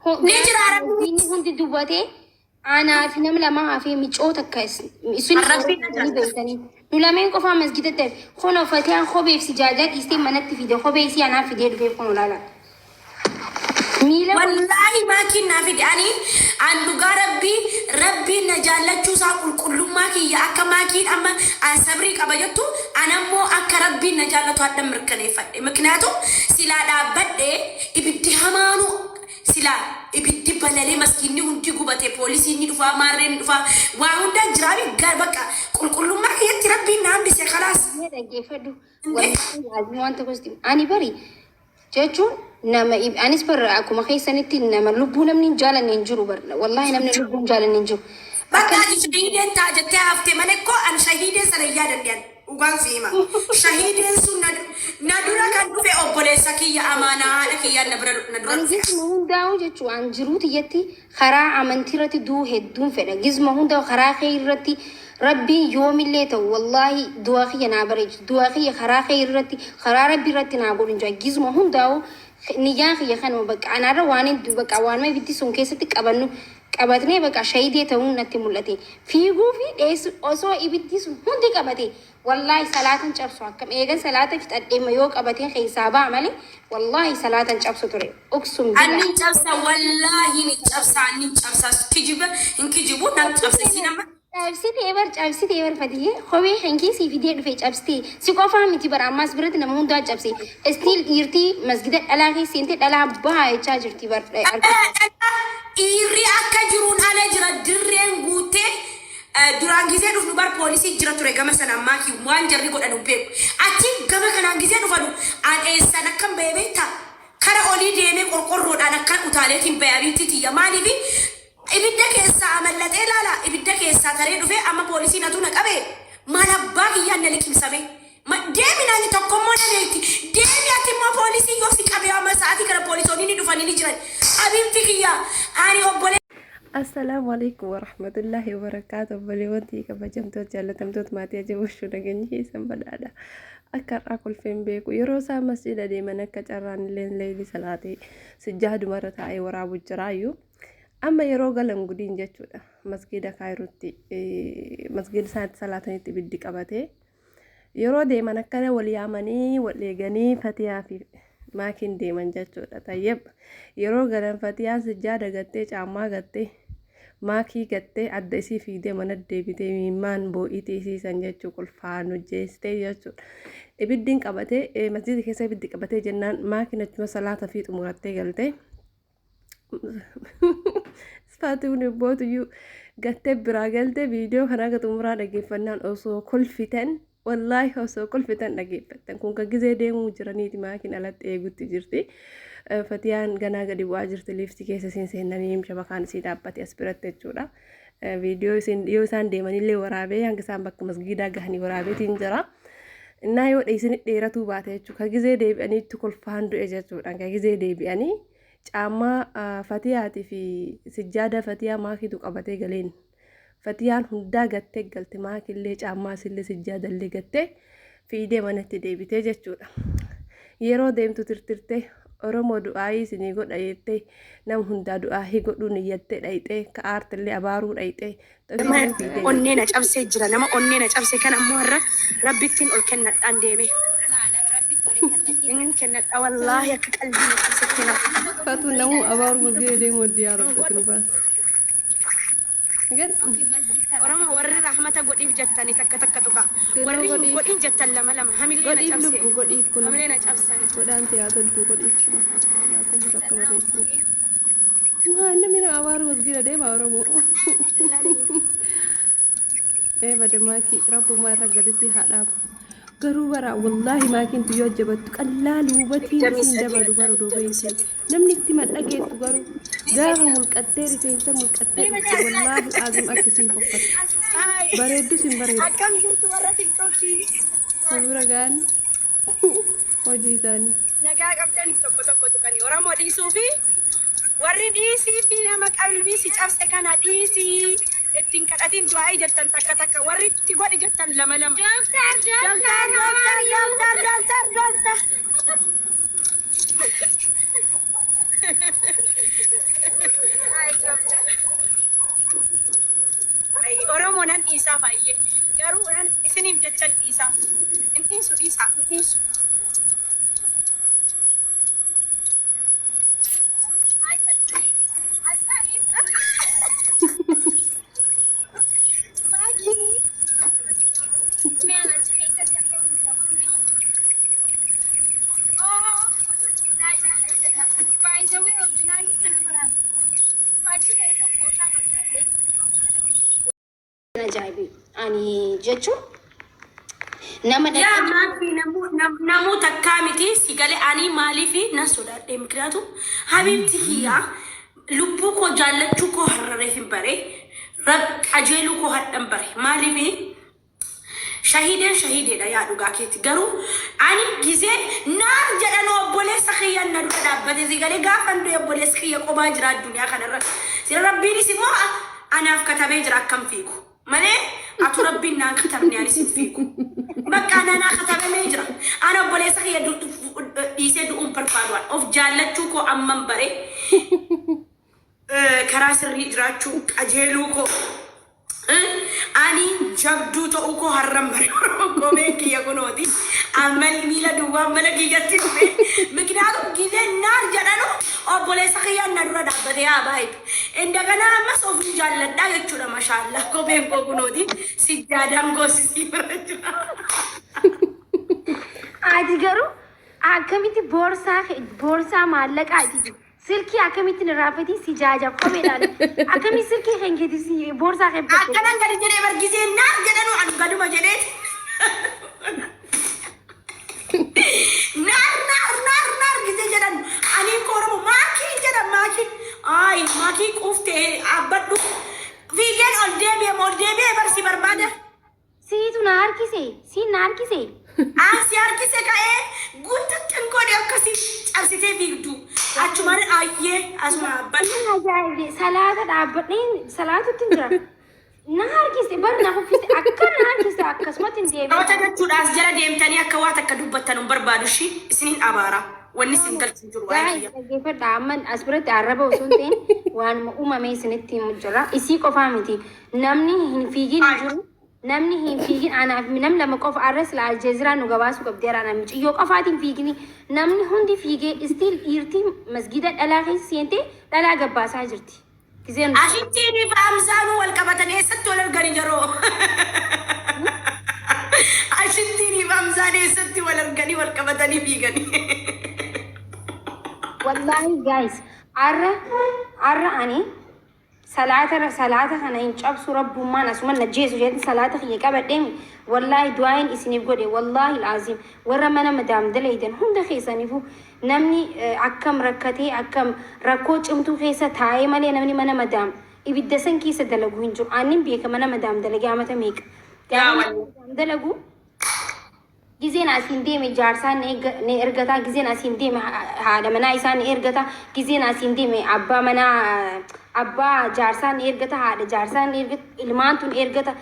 نجرا ربي هندي دوباتي أنا في نملة ما في ميشوت كاس ربي بيتني نلامين كفا مسجد تر خنا فتيان خبي في سجاجات يستي منت في ده خبي يسي أنا في ده في خنا لا والله ما كنا في داني عند ربي نجالة شو ساقول كل ما كي يا كما كي أما عن صبري كبجتو أنا مو ربي نجالة هذا مركني فد مكناتو سلا دابد إبدي همانو سلا إبدي بلالي مسكيني هنتي قبتي بوليسي ندفع مارين دفع وعند جرابي قربك كل ما كي ربي نام بس خلاص هذا كيف دو والله لازم وانت كوستي أنا بري جاتون نما أنيس بر أكو ما خي سنتي نما لبونا من جالا ننجرو بر والله نمن لبون جالا ننجرو بقى شهيد أنت جت عفتي منكو أن شهيد سريان ديان وقال فيما شهيد سنة ندورا كان في أبوليسا كي أمانة لكي نبرد ندورا أنا جيت مهون داو جتشو عن جروت يتي خرا عمنتيرتي دو هدون فدا جيز مهون داو خرا خيرتي ربي يوم اللي تو والله دواخي نابرج دواخي خرا خيرتي خرا ربي رتي نابورن جا جيز مهون داو نيجان خانو بقى أنا روانين بقى أوان ما بدي سونكيستك أبنو قبضني بقى شهيدة تون نتمولتي في غوفي ديس أسوا إبدي سون هندي قبضي والله صلاة نشرسوا كم إيجان صلاة في تقدم يوك قبضين خيسابا عملي والله صلاة نشرسوا تري أقسم بالله أني نشرسا والله نشرسا كجيبه إن كجيبه نشرسا سينما cabsi teebar fadiyee kophee hanqii si fidee dhufee cabsitee si qofaa miti bara ammas biratti nama hundaa cabsee istiil dhiirtii masgida dhalaa keesseentee dhalaa bahaa jechaa jirti dhiirri akka jiruun ala jira dirreen guutee duraan gisee dhufnu bar poolisii jira ture gama sana ammaa ki waan jarri godhanu beeku achi gama kanaan gisee dhufanu aan eessan akkan beebeetta kara olii deemee qorqorroodhaan akkan utaaleetiin bayabiitti tiyya maaliifi ibidda keessa amallatee laala ibidda keessa taree dhufe amma poolisiin atu na qabe maal abbaa kiyyaan na liqimsame deemi naani tokkommoo dhabeetti deemi ati immoo poolisii yoo si qabe amma sa'aatii kana poolisoonni ni dhufanii ni jiran abiibti kiyya ani obbolee. السلام عليكم ورحمة الله وبركاته بليوانتي كبجمتوت جالتمتوت ماتي جوشو نغني سنبدادا أكر أكل فين بيكو يروسا مسجد دي منك جران لين ليلي صلاتي سجاد مرة أي ورابو جرايو أما يروغا لنقودين جاتشودا مسجد كايروتي مسجد سانت صلاتني تبدي كباتي يرو دي منك واليامني والليغني فتيا في maakin deeman jechuudha. Tayyib yeroo galan fatiyaan sijjaada gattee caammaa gattee maakii gattee adda isii fiidee mana deebitee miimmaan boo'itee isiisan jechuu qulfaan hojjeestee jechuudha. Ibiddiin qabatee masjida keessa ibiddi qabatee jennaan maakiin achuma salaata fi xumurattee galtee isfaatuun ibbootuyyuu gattee biraa galtee viidiyoo kanaa ga xumuraa dhaggeeffannaan osoo kolfitan والله هو كل فتن نجيب فتن كون كجزء ديمو جرانيتي معاكين على تيجوت تجرتي فتيان جنا قدي واجرت ليفتي كيس سين نيم شبكان سيدا باتي أسبرت تجورا فيديو سان ديماني اللي ورابي هنگ سام بك مسجدا جهني ورابي تنجرا نايو إيسن ديرا تو باتي شو كجزء ديب أني تقول فاندو إجتو أنك كجزء ديب أني أما فتياتي في سجادة فتيا ما كي تقبتي قلين فتيان hundaa gattee galte maakillee caammaa sillee sijjaadallee gattee fiidee manatti deebitee jechuudha. Yeroo deemtu tirtirtee Oromoo du'aayii isinii godha jettee nam hundaa du'aayii godhuun iyyattee dhayxee ka'aartillee abaaruu dhayxee. Onnee na cabsee jira nama onnee na cabsee kan ammoo har'a rabbittiin ol kennadhaan deeme. Inni kennadha wallaahi akka qalbii na cabsee na. Fatu namu abaaruu masgee deemu diyaa rabbatu nu baas. ورما وري رحمة قديف جتني تك تك تكا وري قديف جتن لما هميلنا جابسي هميلنا جابسي قدان تياتل تو قديف لا كم ركب رئيسي ما أنا من أوار مسجد ده ما ورمو إيه بدي ماكي ربو ما رجع هذا قروبرا والله ما كنت يوجبت كلا لوبتي سندبا دوبارو دوبينتي نمني تمن أجيت تقارو جاهم الكتير فين سام الكتير والله العظيم أكسين فقط بريدو سين بريد أكم جرت ورا تيكتوكي سلورا كان وجي ثاني نجا كابتن توكو كاني ورا مودي سوفي وري ديسي في نمك قلبي سي جابسي كان ديسي التين كاتين دعاء جتن تك وري تقولي جتن لما إيسا فاية قالوا أنا إثنين جتشن إيسا إنسو إيسا إنسو ajaa'ibi ani jechuun nama yaa maafi namuu takkaa miti si galee ani maaliifi na sodaadhe mikiraatu habiibti kiyyaa lubbuu koo jaallachuu koo harrareef hin bare qajeeluu koo hadhan bare maaliifi shahideedha yaa dhugaa keetti garuu ani gisee naan jedhan obboleessa kiyyan na dura dhaabbate si galee gaafa nduu obboleessa kiyya qobaa jira addunyaa kanarratti sira rabbiinis immoo anaaf katabee jira akkam fiigu malee atu rabbiin naan katabne anis hin fiigu bakka ananaa katabamee jira ana obboleessa kiyya dhiisee du'uun barbaaduudhaan of jaallachuu koo amman bare karaa sirrii jiraachuu qajeeluu koo ani jabduu ta'uu koo harran bare gomeen kiyya kunooti ammal miila duwwaan mana kiyyatti dhufe mikinaatu gisee naan jedhanu obboleessa kiyyaan na dura dhaabbate yaa baay'ee indagana ammas of jaalladhaa jechuudha mashaallah gomeen koo kunooti sijjaadaan goosisii bira jira. Ati garuu akkamitti boorsaa maallaqaa ati silkii akkamitti nirraafati si jaajab kopheedhaan akkamitti silkii keenkeeti si boorsaa keebbatte. Akkanan gadi jedhee bargisee naan jedhanu anu gaduma jedhee naar gisee jedhan ani kooromo maakii jedhan maakii quuftee abbadhu fiigeen ol deebi'ee barsi barbaada. Siitu na harkise siin na harkise. Asi harkise ka'ee guututti hinkoodhe akkasii cabsitee fiigdu achumaan ayyee asuma abbadhu. Ajaa'ibe salaata dhaabbadheen salaatutti hin jira. Na harkise bar na kuffise akka na harkise akkasumatti hin deebi'e. Namoota jechuudhaas jala deemtanii akka waa takka dubbattan hin barbaadu shi isiniin abaara wanni isin galchin jiru waa'ee. Dhaggeeffadha amman as biratti arraba osoo hin ta'in waanuma uumamee isinitti himu jira. Isii qofaa miti namni hin fiigin hin jiru. Namni hin fiigin anaaf nam lama qofa arras la aljeziraa nu gabaasuu qabdeera namni ciyyoo qofaatiin fiigini namni hundi fiigee istiil dhiirtii masgida dhalaa keessa seentee dhalaa gabbaasaa jirti. Ashittiin faamsaanuu wal qabatan eessatti wal argani yeroo. Ashittiin faamsaan eessatti wal arganii wal qabatanii fiiganii. Wallahi guys arra ani salaata kana hin cabsu rabbummaan asuma najjeesu jedhe salaata kiyya qabadheemi wallahi du'aayin isiniif godhe wallahi alazim warra mana madaam dalaydan hunda keessaniifu namni akkam rakkatee akkam rakkoo cimtuu keessa taa'ee malee namni mana madaam ibidda san keessa dalagu hin jiru aannin beeka mana madaam dalagee amata meeqa dalagu giseen asiin deeme jaarsaan ne ergataa giseen asiin deeme haadha manaa isaa ne ergataa giseen asiin deeme abbaa manaa abbaa jaarsaan ne ergata haadha jaarsaan ne ergata ilmaan tun ergata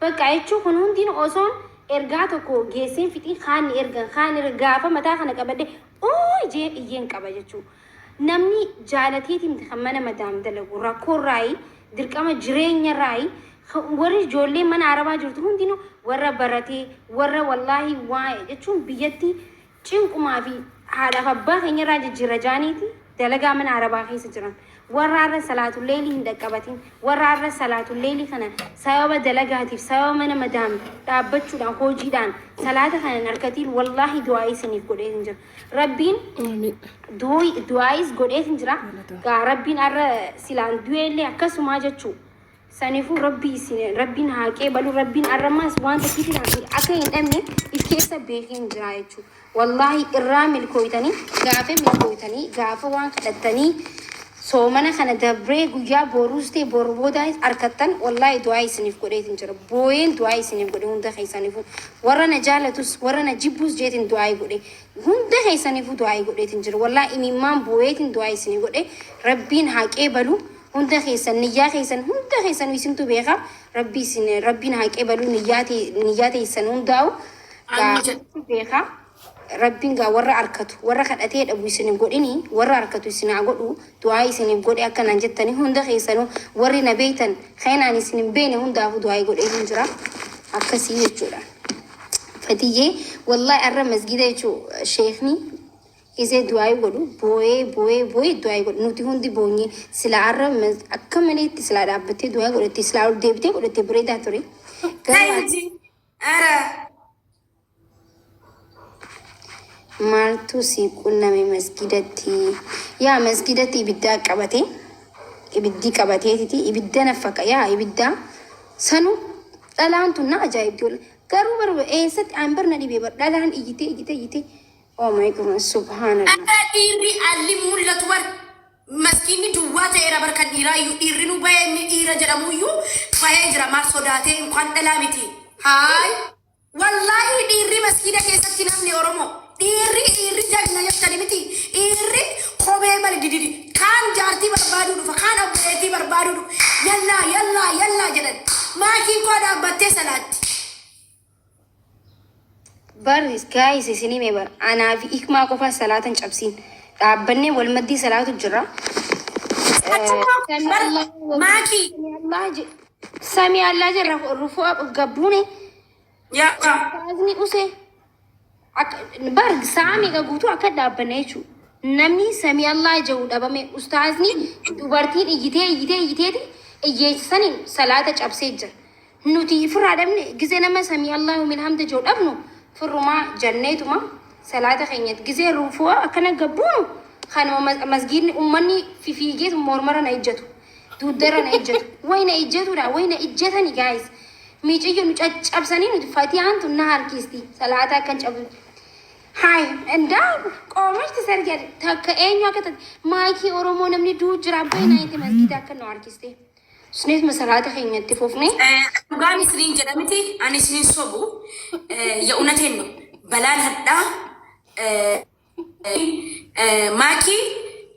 bakka jechuun kun hundiin osoon ergaa tokko geesseen fixii kaan ne ergan kaan gaafa mataa kana qabadde oo ijee iyyeen qaba jechuudha. Namni jaalateetiin kan mana madaam dalagu rakkoo raayi dirqama jireenya raayi warri ijoollee mana arabaa jirtu hundinuu warra baratee warra wallaahi waa jechuun biyyatti cinqumaa fi haadhaaf abbaa keenyarraa jijjiirra jaaniiti dalagaa mana arabaa keessa jiran warra arra salaatu leelii hin dhaqqabatin warra arra salaatu leelii kana sababa dalagaatiif sababa mana madaam dhaabbachuudhaan hojiidhaan salaata kana harkatiin wallaahi du'aa isiniif godhee hin jira rabbiin du'aayis godhee hin jira gaa rabbiin arra silaan du'eellee akkasumaa jechuu sanifu rabbiin haaqee balu rabbiin arramaas waan takkiitiin akka hin dhabne if keessa beekee hin jira jechuu wallahi irraa milkooytanii gaafa waan kadhattanii soomana kana dabree guyyaa boruus ta'e boru boodaas harkattan wallahi du'aa isiniif godhee hin jira booyeen du'aa isiniif godhe hunda keessaniifu warra na jaalatus warra na jibbuus jeetiin du'aa godhe hunda keessaniifu du'aa godhee hin jira wallahi imimmaan booyeetiin du'aa isiniif godhe rabbiin haaqee balu hunda keessan niyyaa keessan hunda keessan isintu beeka rabbiin haaqee balu niyyaa keessan hundaa'u beeka rabbiin gaa warra arkatu warra kadhatee dhabu isiniif godhini warra arkatu isinaa godhu du'aa isiniif godhe akkanaan jettanii hunda keessanuu warri na beektan keenaan isin hin beekne hundaafu du'aa godhee hin jira akkasii jechuudha. Fatiyyee wallahi arra masgida jechuu sheekni isee du'aa godhu boo'ee du'aa godhu nuti hundi boonye sila arra akka maleetti sila dhaabbattee du'aa godhatte sila ol deebitee godhatte bareedaa ture. Maaltu si qunname masgidatti yaa masgidatti ibidda qabate ibiddi qabateetiti ibidda nafaka yaa ibidda sanu dhalaan tun na ajaa'ibdi wala garuu baru eessatti aan barna dhibee bar dhalaan iyyite oh my god subhanallah dhiirri alli mul'atu bar maskinni duwwaa ta'eera bar kan dhiiraa iyyuu dhiirri nu bahee inni dhiira jedhamuyyuu bahee jira maal sodaatee inkaan dhalaa miti haay wallaahi dhiirri maskida keessatti namni oromoo dhiirri jagna jettani miti dhiirri kophee malee dididi kaan jaartii barbaaduu dhufa kaan obboleettii barbaaduu dhufa yallaa jedhan maakiin koo dhaabbattee salaatti. Baris guys isinii mee bar anaa fi hikmaa qofa salaatan cabsiin dhaabbannee wal maddii salaatu jira. Maakii samii allaa jirra rufuu gabbuune yaa taasni usee bar saami ka guutuu akka dhaabbanne jechuudha. Namni samii allaa jiru dhabame ustaazni dubartiin iyyiteeti iyyeessaniin salaata cabsee jira. Nuti firraa dhabne gizee nama samii allaa humil hamda jiru dhabnu firrumaa janneetuma salaata keenyatti gizee rufuu akkana gabbuunu kanuma masgiidni ummanni fifiigeetu mormara na ijjatu duuddara na ijjatu wayna ijjatuudha wayna ijjatani guys miiciyyo nu caccabsanii nuti fatiyaan tun na harkisti salaata akkan cabu hai endaa qoomashti sargee takka eenyu akka taate maakii oromoo namni duu jira bayna itti masgiida akka nu harkiste sunis masalaata keenyatti fufne dhugaan isiniin jedhamiti ani isiniin sobu ya unatenno balaan hadhaa maakii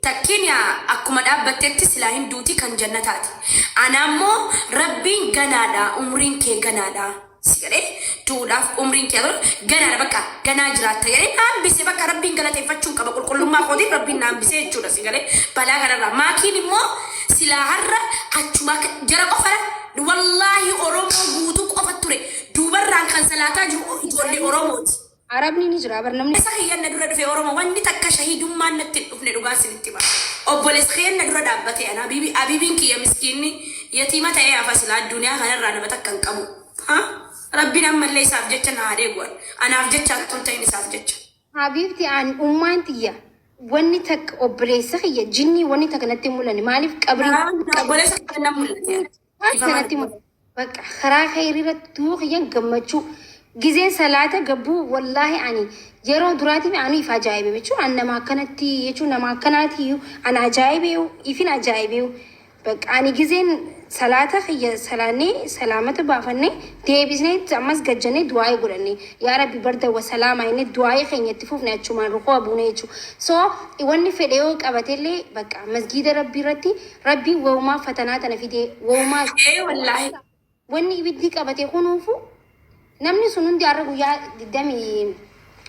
takkiin akkuma dhaabbattetti silaa hinduuti kan jannataati. Anammoo rabbiin ganaadha umriin kee ganaadha. Sigalee tuudhaaf umriin kee ganaadha bakka ganaa jiraatta jedhee naambise bakka rabbiin galateeffachuun qaba qulqullummaa kootiif rabbiin naambise jechuudha sigalee balaa kanarraa. Maakiin immoo silaa har'a achuma jara qofara wallaahi oromoo guutuu qofa ture duubarraan kan salaataa jiru ijoollee oromooti. Arabni ni jira bar namni isa hiyyanna dura dhufe oromoo wanni takka shahidummaan natti dhufne dhugaa sinitti bara obboleessa hiyyanna dura dhaabbate ana abibiin kiyya miskiinni yatiima ta'ee hafa silaa addunyaa kanarraa nama takka hin qabu rabbiin ammallee isaaf jecha na haadhee guwan anaaf jecha tun ta'in isaaf jecha. Habibti aan ummaan tiyya wanni takka obboleessa kiyya jinni wanni takka natti mul'anne maaliif qabrii obboleessa kiyya nan mul'ate. Sanatti bakka karaa khayriirratti tuu kiyyan gammachuu gizeen salaata gabbuu wallaahi ani yeroo duraatiif anu if ajaa'ibe jechuun an nama akkanatti jechuun nama akkanaati an ajaa'ibe ifin ajaa'ibe bakka ani gizeen salaata kiyya salaannee salaamata baafannee deebisnee ammas gajjannee du'aa'ee godhanne yaa rabbi barda wa salaamaa inni du'aa'ee keenyatti fufne achumaan rukoo abuune jechuudha. So wanni fedhe yoo qabateellee bakka masgiida rabbii irratti rabbii waumaa fatanaa tana fidee waumaa wallaahi wanni ibiddi qabatee kunuufu namni sun hundi har'a guyyaa 20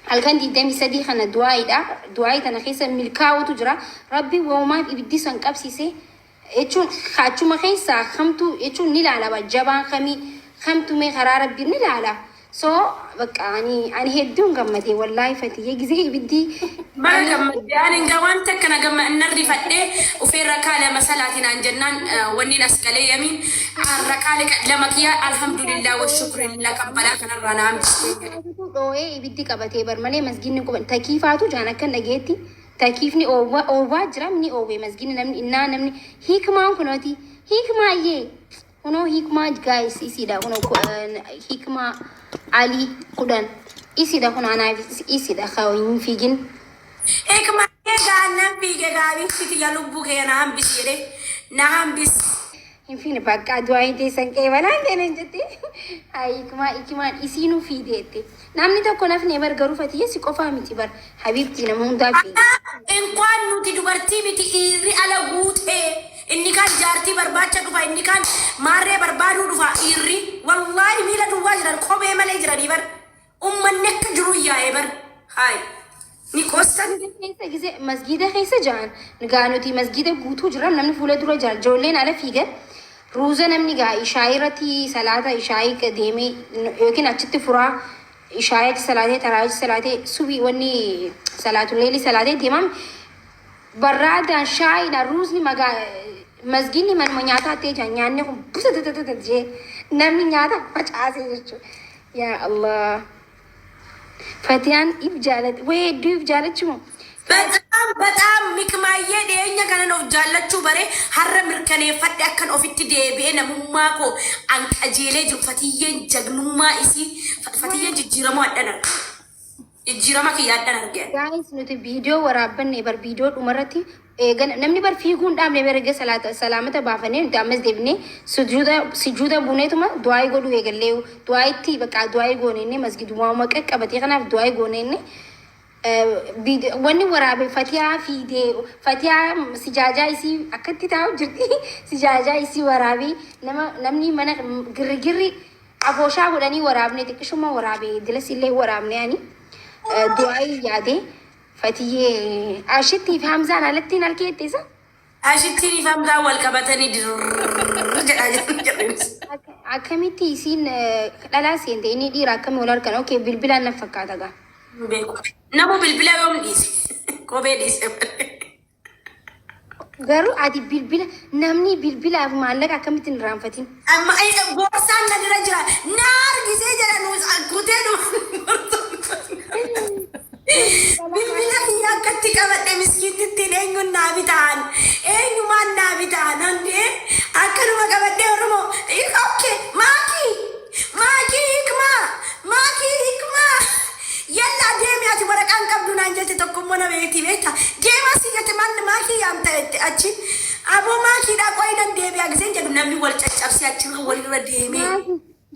halkan 23 kana du'aa'ii tana keessa milkaa'utu jira rabbi waumaan ibiddi san qabsiisee jechuun achuma keessaa kamtu jechuun ni ilaala jabaan kamtu mee karaa rabbii ni ilaala. So bakka ani hedduun gammadee wallaahi fatiyee gizee ibiddi bara gammadee ani waan takka na narri fadhee ufeerra kaale masalaatiin an jennaan wanni asqalee yamiin harra kaale lama kiyya alhamdulillah wa shukrillah kan balaa kanarraa na hambistee dhoo'ee ibiddi qabatee bar malee masgiinni quban takiifaatu jaan akka dhageetti takiifni oowwaa jira ni oowwee masgiinni namni hiikmaan kunooti hiikmaayyee kuno hikma guys isida kuno hikma ali kudan isida kuno ana isida khawin figin hikma ga nan fige ga bi fiti ya lubbu ke na ambisire na ambis infine bakka duai de sanke balan denen jetti ay hikma isinu fidete namni tokko nafne bar garu fatiye si qofa miti bar habibti na munda fi en kwan nuti dubarti miti iri ala gute inni kan jaartii barbaacha dhufa inni kan maarree barbaaduu dhufa irri wallahi miila duwwaa jiran kophee malee jiranii bar ummanni akka jiru yaa'ee bar هاي نيكوسن keessa gisee masgiida keessa jiran gaa nuti masgiida guutuu jiran namni fuula dura jira ijoolleen ala fiigan ruuza namni gaa ishaayii irratti salaata ishaayii deemee yookiin achitti furaa ishaayii achi salaatee taraawichi salaatee subii wanni salaatuleeli salaatee deemam barraadaan shaayidha ruuzni magaa masgiidni manuma nyaataa ta'ee jira nyaanni kun busa tatatata jee namni nyaata facaasee jechuudha yaa Allah. Fatiyaan if jaalati way hedduu if jaalachumo. በጣም ሚክማዬ ደኛ ከነን ኦፍ ጃለቹ በሬ ሀረ ምርከኔ ፈድ አከን ኦፊት ዴቤ ነሙማ ኮ አንቀጄሌ ጅሩ ፈትየን ጀግኑማ ኢሲ ፈትየን ጅጅረሙ አደነር ጅጅረማ ከያደን አርገን Guys nuti video waraabbanne bar video dhumarratti eegan namni bar fiiguun dhaamne berge salaamata baafannee nuti ammas deebinee sujuuda buneetuma du'aa godhu eegallee du'aa itti bakka du'aa goonenne masgiduma qaqqabatee kanaaf du'aa goonenne wanni waraabe fatiyaa fiidee fatiyaa sijaajaa isii akkatti taa'u jirti sijaajaa isii waraabe namni mana girgirri abooshaa godhanii waraabne xiqqishuma waraabe dilas illee waraabne ani du'aa yaade fatiyee ashitti fi hamzaan alatti nalkeette isa አሽቲኒ ፈምዛ ወልቀበተኒ ድር ጀዳ ጀዳ akkamitti isiin dhalaa seente inni dhiira akkami wal argan okay bilbilaan na fakkaata gaa Namu bilbila yoom dhiise kophee dhiise garuu ati bilbila namni bilbilaaf maallaqa akkamitti hin raanfatin amma boorsaan na dira jira na argisee jira nuus kutee bilbila kiyya akkatti qabadhe miskiitittiin eenyuun naa bitaan eenyumaan naa bitaan handee akkanuma qabadhe oromoo okay maakii hikmaa yalla deemi ati waraqaan qabdu naan jette tokkummoo na beekti beekta deema si jette man maakii yaamta achi aboo maakiidhaa qoyidan deebi'a giseen jedhu namni wal caccabsee achi walirra deemee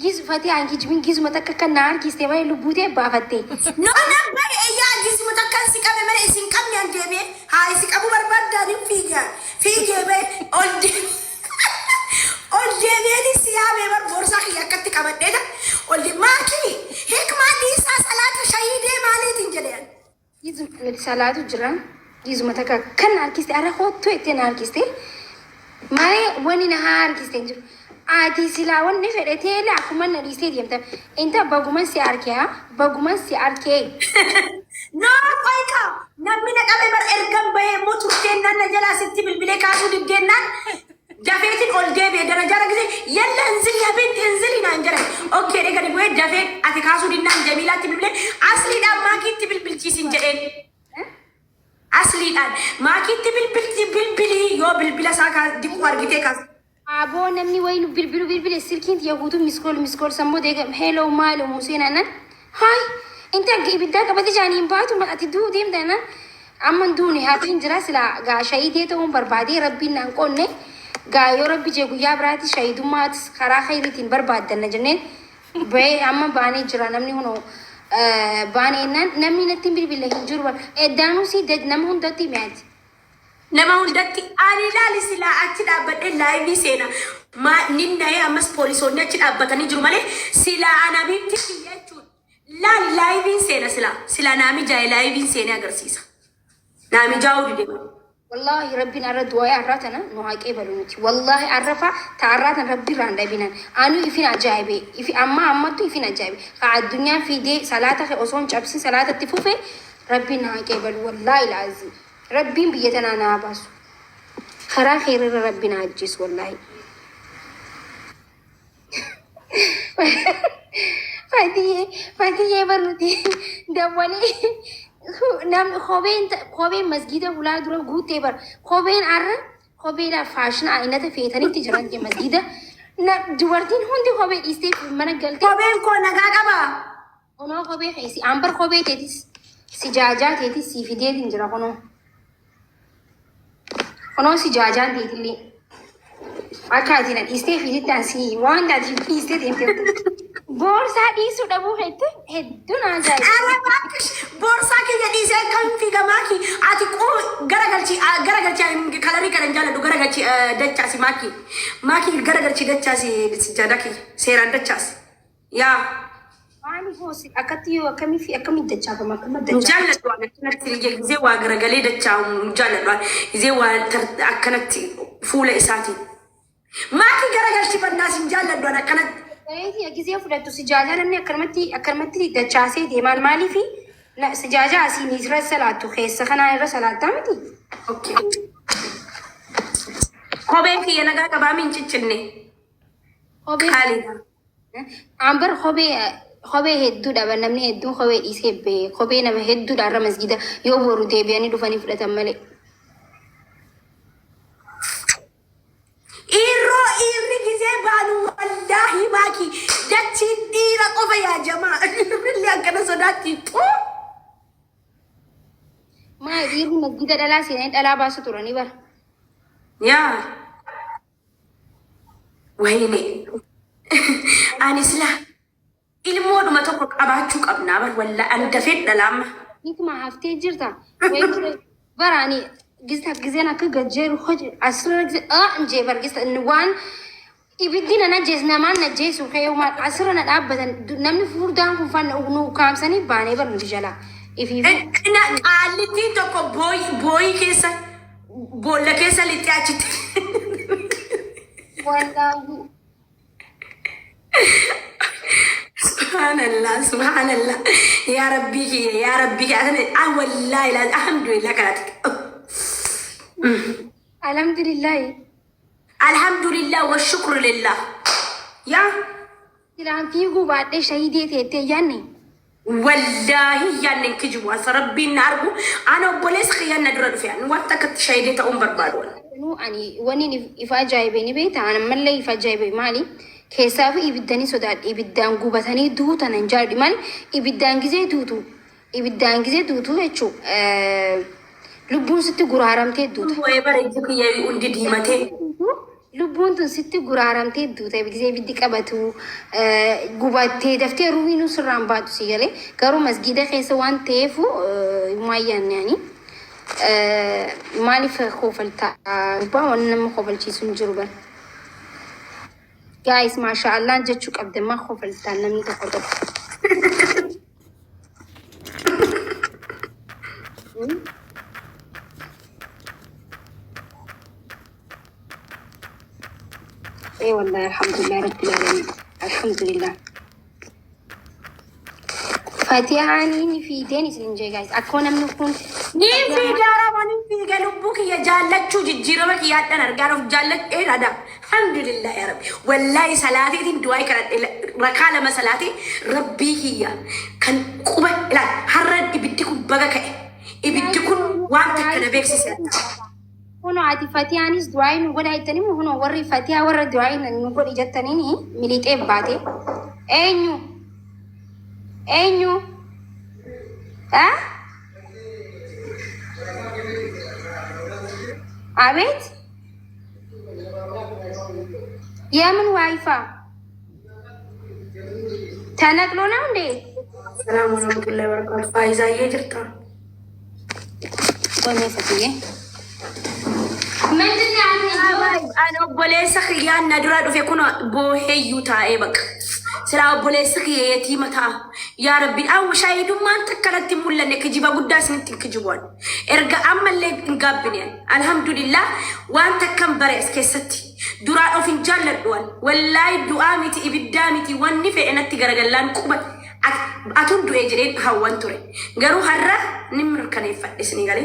giz fatee anki jibin gizuma takka kan na harkiste malee lubbuutee baafatte no namni yaa gisuma takkan si qabe malee isin qabni an deemee haa isi qabu barbaadaan hin fiigee bee ol deebi'eeni si yaamee bar boorsaa kiyya akkatti qabadheedha ol maakii hikmaa dhiisaa salaata shahiidee maaliitiin jedheen gizuma salaatu jira gizuma takka kan na harkiste ara hoottu itti na harkiste malee wani na harkiste jiru ati silaa wanni fedhatee akkuma na dhiistee deemta inta baguman si arkee no qoyka namni na qabe bar ergan bahee immoo turteennaan na jalaa sitti bilbilee kaasuu dibdeennaan dafeetiin ol deebi'e darajaara gisee yalla inzili habeetti inzili naan jedhan okay dhee gadi bu'ee dafeen ati kaasuu dinnaan jamiilaatti bilbilee asliidhaan maakiitti bilbilchiisin jedheen asliidhaan maakiitti bilbilii yoo bilbila isaa diqqu argitee kaas aboo namni wayinu bilbile sirkiin yahuutu miskool sammuu deega heeloo maaloo museenanan haay inta ibiddaa qabate jaaniin baatu ati duu deemtanan amman duuni haatiin jira silaa gaa shahidee ta'uun barbaadee rabbiin naan qonne gaa yoo rabbi jee guyyaa biraatti shahidummaati karaa khayriitiin barbaaddanna jenneen bahee amma baanee jira namni hunoo baaneennan namni natti bilbile hin jiru eddaanuu nama hundatti mi'aati. nama hundatti ani ilaali silaa achi dhaabbadhe laayivii seena ninna'ee ammas poolisoonni achi dhaabbatanii jiru malee silaa anabiitti jechuun laayiviin seena silaa naami jaa'e laayiviin seenee agarsiisa naami jaa'uu dide والله ربنا أرد ويا عراتنا نهاجي بلونتي والله عرفا تعراتنا ربي راند بينا أنو يفين عجائبي يفي أما تو يفين عجائبي قاعد الدنيا في دي صلاة أصلا جابسين صلاة التفوفة ربي نهاجي بلو والله العظيم ربي بيتنا نابس خرا خير ربنا عجيس والله فدي برودي دوالي نام خوبين مسجدة ولا دورا غوتة بر خوبين عرّ خوبين فاشن عينة فيتاني تجران جي مسجدة نا جوارتين هندي خوبين إستي منا قلتي خوبين كونا غاقبا ono kobe khisi ambar kobe tetis sijaja tetis sifide dinjira ono sijaja tetili akati na iste fidi tansi wanda di iste tente borsa disu dabu heddu na jai ara bakish borsa ke jadi se kan figa maki ati ko garagalchi kalari kan jala do garagalchi dachasi maki garagalchi dachasi sijadaki seran dachasi ya Maali hosi akkatti yoo akkamii fi akkamii dachaafama akkuma dachaafama. Jaalladhu akkanatti gizee waa garagalee dachaamu jaalladhu gizee waa akkanatti fuula isaatiin. Maatii garagalchifannaa sin jaalladhu akkanatti. Gizee fudhattu si jaajalanne akkanumatti dachaasee deemaan maalii fi si jaajaa asiin irra salaattu keessa kanaan irra salaattaa miti. Kopheen kiyya nagaa qabaa min ciccinne. Ambar kophee hedduudha namni hedduun kophee dhiisee bee kophee nama hedduudha irra masgida yoo boru deebi'anii dhufanii fudhatan malee. Irri gizee baanu wallaahi maaki dachiin dhiira qofa yaa jamaa illee akkana sodaatti maa dhiirri masgida dhalaa seenanii dhalaa baasu turanii bara. yaa wayne ani sila ilmoodhuma tokko qabaachuu qabnaa bar walla an dafee dhalaama. Nikuma haftee jirta baraani gizeen akka gajjeeru hoji asirra njee bargista waan ibiddi na najjees namaan najjeesu ka'ee asirra na dhaabbatan namni furdaan kun fanna nu kaamsanii baanee barnu jalaa. Qaallitiin tokko booyii keessa boolla keessa lixxee achitti. Wallaahi. Subhanallah, subhanallah. Ya Rabbi kiyya. Wallahi la alhamdulillah kanatti. Alhamdulillah wa shukru lillah. Ya. Silaan fiiguu baadhee shahidee teettee yaanne. Wallahi yaanne kijibu asa rabbiin na argu ana obboleessa kiyyan na dura dhufe waan takkatti shahidee ta'uun barbaadu. Ani wani ifa ajaa'ibee ni beekta ana mallee ifa ajaa'ibee maali? Keessaafu ibiddanii sodaadha ibiddaan gubatanii duutan hin jaalladhu maali? Ibiddaan gizee duutu jechuun lubbuun sitti guraaramtee duuta. Hundi diimatee. Lubbuun tun sitti guraaramtee duuta gizee ibiddi qabatu gubattee daftee ruuhiinuu sirraan baatu si galee garuu masgida keessa waan ta'eefu maayyaanni maaliif kofaltaa waan nama kofalchiisu hin jiru bara. Guys, mashallah, jechuu qabde ma kofaltaan namni tokko tokko. Wallahi alhamdulillah rabbil alamin. Alhamdulillah. Fatihani ni fiideen isin jee guys. Akkoo namni kun ni fiidaara wani fiiga lubbuu kiyya jaallachuu jijjiirama kiyyaadhaan argaan of jaalladhee dhada. Alhamdulillah ya Rabbi. Wallahi salaatiin du'aa kana rakaa lama salaatii Rabbii kiyya kan quba ilaal har'an ibiddi kun baga ka'e. Ibiddi kun waan takka na beeksise. Kuno ati Fatihanis du'aa nu godha jettanii kuno warri Fatihaa warra du'aa nu godhi jettanii milixee baate. Eenyu? Abet? Yaman Wi-Fi. ተነቅሎ ነው እንዴ? ሰላም ወራህመቱላሂ ወበረካቱ። ፋይዛዬ ጅርታ ቆሜ ፈትዬ ምንድን ነው አነ ኦቦሌሳ ኺያን ነድራ ዱፌ ኩኖ ቦሄዩ ታኤ በቃ ስራ ኦቦሌሳ ኺየቲ መታ ያ ረቢ አው ሻሂዱ ማን ተከለቲ ሙለነ ከጂባ ጉዳስ ንት ከጂቧን ኤርጋ አመለ እንጋብኔን አልহামዱሊላህ ዋን ተከምበረ እስከሰቲ ዱራ ኦፊን ጃለድዋን ወላይ ዱአሚቲ ኢብዳሚቲ ወኒ ፈእነቲ ገረገላን ቁበት አቱን ዱኤ ጅሬን ሀዋን ቱሬ ገሩ ሀራ ንምር ከነ ይፈድስኒ ገሌ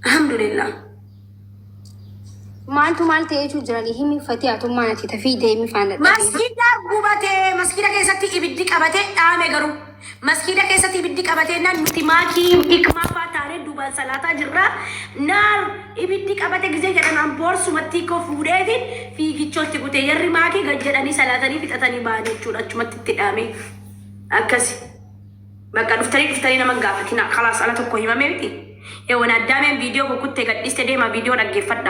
አልহামዱሊላህ ማልቱ ማልተ የቹ ጅራሊ ሂሚ ፈቲያቱ ማናቲ ተፊደ የሚፋነ መስጊዳ ጉባቴ መስጊዳ ከሰቲ ኢብዲ ቀበቴ አሜ ገሩ መስጊዳ ከሰቲ ኢብዲ ቀበቴና ኑቲማኪ ኢክማ ፋታሬ ዱባን ሰላታ ጅራ ናር ኢብዲ ቀበቴ ጊዜ ጀደናን ቦርሱ መቲኮ ፉዴቲ ፊጊቾቲ ጉቴ የሪ ማኪ ገጀዳኒ ሰላተኒ ፊጠተኒ ባኔቹ ዳቹ መትቲ ዳሜ አከሲ በቃ ዱፍተሪ ነመንጋፈቲና خلاص አላ ተኮ ሂማሜ ቢቲ የወና ዳሜን ቪዲዮ ኩኩቴ ገዲስተ ዴማ ቪዲዮ ነገፈዳ